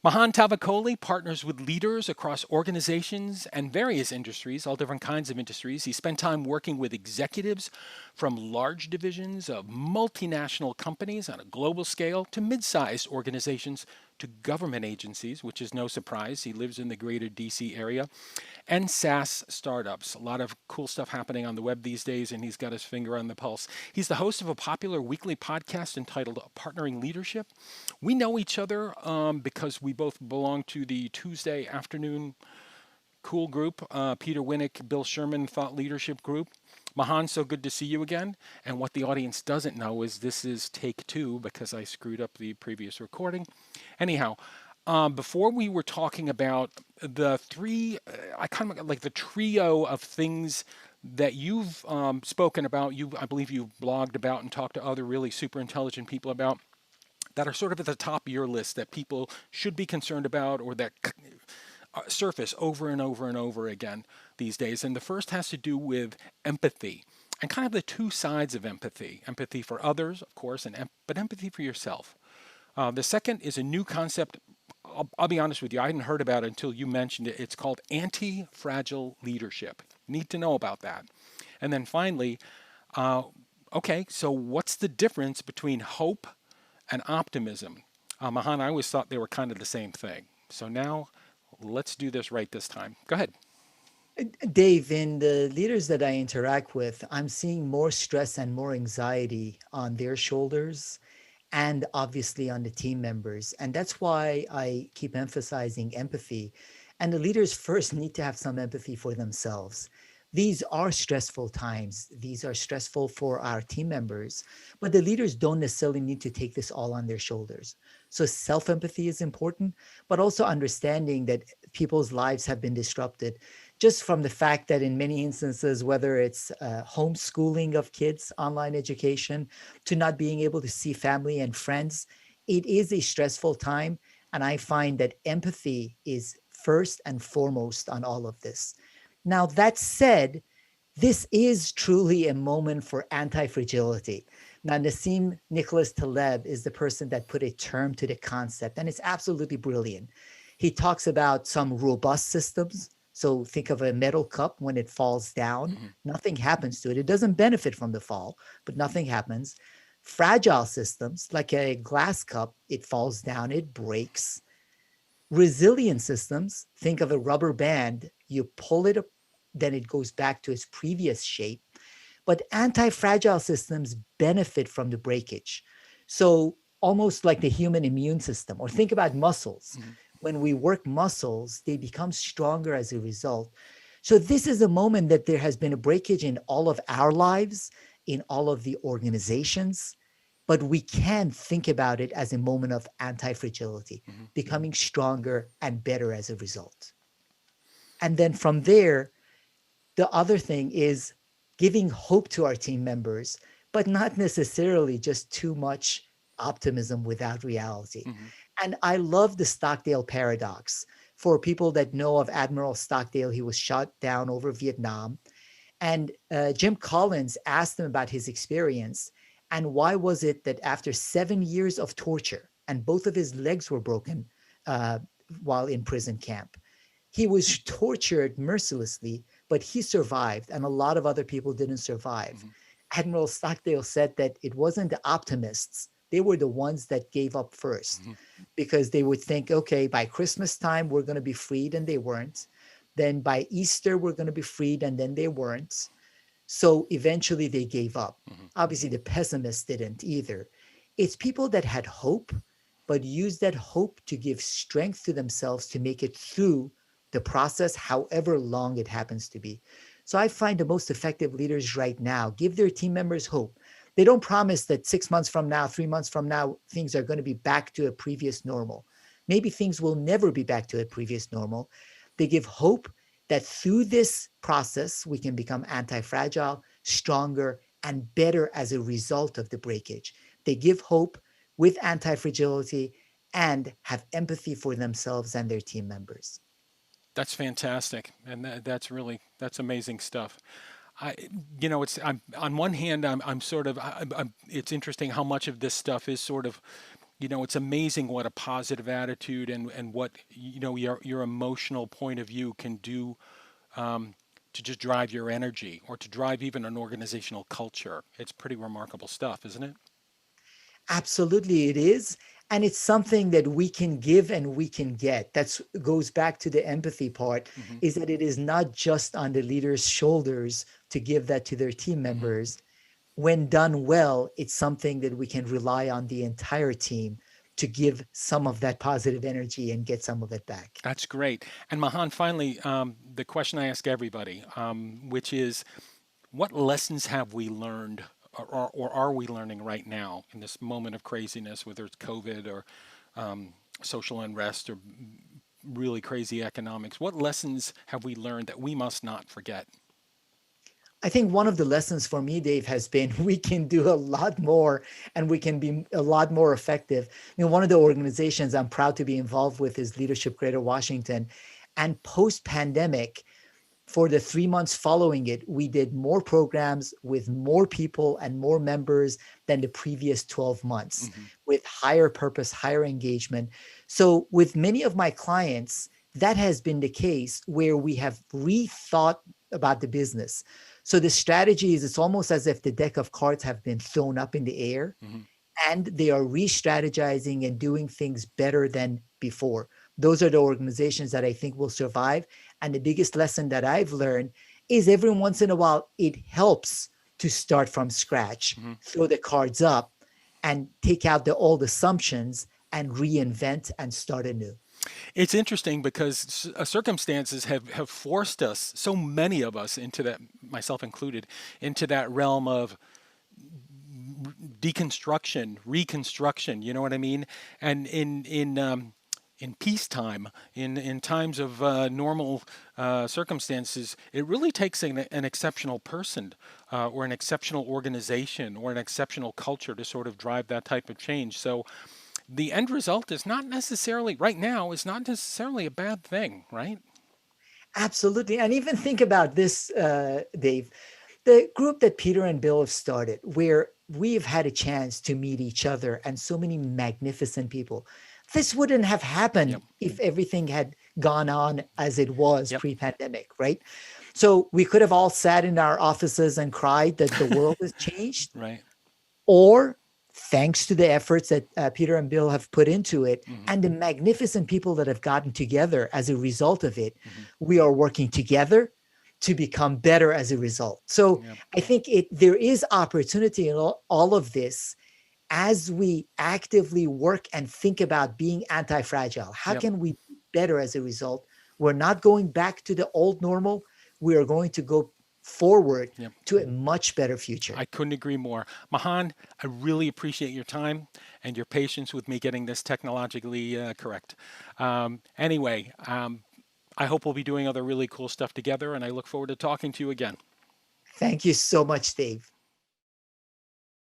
Mahan Tavakoli partners with leaders across organizations and various industries, all different kinds of industries. He spent time working with executives from large divisions of multinational companies on a global scale to mid sized organizations to government agencies, which is no surprise. He lives in the greater DC area, and SaaS startups. A lot of cool stuff happening on the web these days, and he's got his finger on the pulse. He's the host of a popular weekly podcast entitled Partnering Leadership. We know each other because we both belong to the Tuesday afternoon cool group, Peter Winnick, Bill Sherman Thought Leadership Group. Mahan, so good to see you again. And what the audience doesn't know is this is take two because I screwed up the previous recording. Anyhow, before we were talking about the three, I kind of like the trio of things that you've spoken about. I believe you've blogged about and talked to other really super intelligent people about that are sort of at the top of your list that people should be concerned about or that surface over and over and over again these days. And the first has to do with empathy and kind of the two sides of empathy: empathy for others, of course, but empathy for yourself. The second is a new concept. I'll be honest with you, I hadn't heard about it until you mentioned it. It's called anti-fragile leadership. Need to know about that. And then finally, uh, okay, so what's the difference between hope and optimism? Mahan, I always thought they were kind of the same thing. So now let's do this right this time. Go ahead. Dave, in the leaders that I interact with, I'm seeing more stress and more anxiety on their shoulders and obviously on the team members. And that's why I keep emphasizing empathy. And the leaders first need to have some empathy for themselves. These are stressful times. These are stressful for our team members, but the leaders don't necessarily need to take this all on their shoulders. So self empathy is important, but also understanding that people's lives have been disrupted just from the fact that in many instances, whether it's homeschooling of kids, online education, to not being able to see family and friends, it is a stressful time. And I find that empathy is first and foremost on all of this. Now, that said, this is truly a moment for anti fragility. Now, Nassim Nicholas Taleb is the person that put a term to the concept, and it's absolutely brilliant. He talks about some robust systems. So think of a metal cup when it falls down, Mhm. nothing happens to it. It doesn't benefit from the fall, but nothing happens. Fragile systems, like a glass cup, it falls down, it breaks. Resilient systems, think of a rubber band, you pull it up, then it goes back to its previous shape. But anti fragile systems benefit from the breakage. So, almost like the human immune system, or think about muscles. Mhm. When we work muscles, they become stronger as a result. So, this is a moment that there has been a breakage in all of our lives, in all of the organizations, but we can think about it as a moment of anti fragility, Mhm. becoming stronger and better as a result. And then from there, the other thing is giving hope to our team members, but not necessarily just too much optimism without reality. Mhm. And I love the Stockdale paradox. For people that know of Admiral Stockdale, he was shot down over Vietnam. And Jim Collins asked him about his experience and why was it that after 7 years of torture, and both of his legs were broken uh, while in prison camp, he was tortured mercilessly, but he survived, and a lot of other people didn't survive. Mhm. Admiral Stockdale said that it wasn't the optimists, they were the ones that gave up first Mhm. because they would think, okay, by Christmas time, we're going to be freed, and they weren't. Then by Easter, we're going to be freed, and then they weren't. So eventually they gave up. Mhm. Obviously, the pessimists didn't either. It's people that had hope, but used that hope to give strength to themselves to make it through the process, however long it happens to be. So I find the most effective leaders right now give their team members hope. They don't promise that 6 months from now, 3 months from now, things are going to be back to a previous normal. Maybe things will never be back to a previous normal. They give hope that through this process, we can become anti fragile, stronger, and better as a result of the breakage. They give hope with anti fragility and have empathy for themselves and their team members. That's fantastic, and that's amazing stuff. I, it's I'm on one hand, I'm sort of, it's interesting how much of this stuff is sort of, It's amazing what a positive attitude and what your emotional point of view can do to just drive your energy or to drive even an organizational culture. It's pretty remarkable stuff, isn't it? Absolutely, it is. And it's something that we can give and we can get. That's goes back to the empathy part, Hmm. is that it is not just on the leader's shoulders to give that to their team Hmm. members. When done well, it's something that we can rely on the entire team to give some of that positive energy and get some of it back. That's great. And Mahan, finally, the question I ask everybody, which is, what lessons have we learned, or are we learning right now in this moment of craziness, whether it's COVID or social unrest or really crazy economics? What lessons have we learned that we must not forget? I think one of the lessons for me, Dave, has been we can do a lot more and we can be a lot more effective. One of the organizations I'm proud to be involved with is Leadership Greater Washington. And post pandemic, for the 3 months following it, we did more programs with more people and more members than the previous 12 months Hmm. with higher purpose, higher engagement. So, with many of my clients, that has been the case where we have rethought about the business. So, the strategy is it's almost as if the deck of cards have been thrown up in the air Hmm. and they are re-strategizing and doing things better than before. Those are the organizations that I think will survive. And the biggest lesson that I've learned is every once in a while, it helps to start from scratch, Hmm. throw the cards up and take out the old assumptions and reinvent and start anew. It's interesting because circumstances have forced us, so many of us, into that, myself included, into that realm of deconstruction, reconstruction. You know what I mean? And in peacetime, in times of normal circumstances, it really takes an exceptional person or an exceptional organization or an exceptional culture to sort of drive that type of change. So the end result is not necessarily right now is not necessarily a bad thing, right? Absolutely. And even think about this, Dave. The group that Peter and Bill have started, where we've had a chance to meet each other and so many magnificent people. This wouldn't have Yep. happened if everything had gone on as it was Yep. pre pandemic, right? So we could have all sat in our offices and cried that the world has changed, Right. or thanks to the efforts that Peter and Bill have put into it Hmm. and the magnificent people that have gotten together as a result of it, Hmm. we are working together to become better as a result. So Yep. I think there is opportunity in all of this as we actively work and think about being anti-fragile. How Yep. can we be better as a result? We're not going back to the old normal. We are going to go forward Yep. to a much better future. I couldn't agree more. Mahan, I really appreciate your time and your patience with me getting this technologically correct. Anyway, I hope we'll be doing other really cool stuff together, and I look forward to talking to you again. Thank you so much, Dave.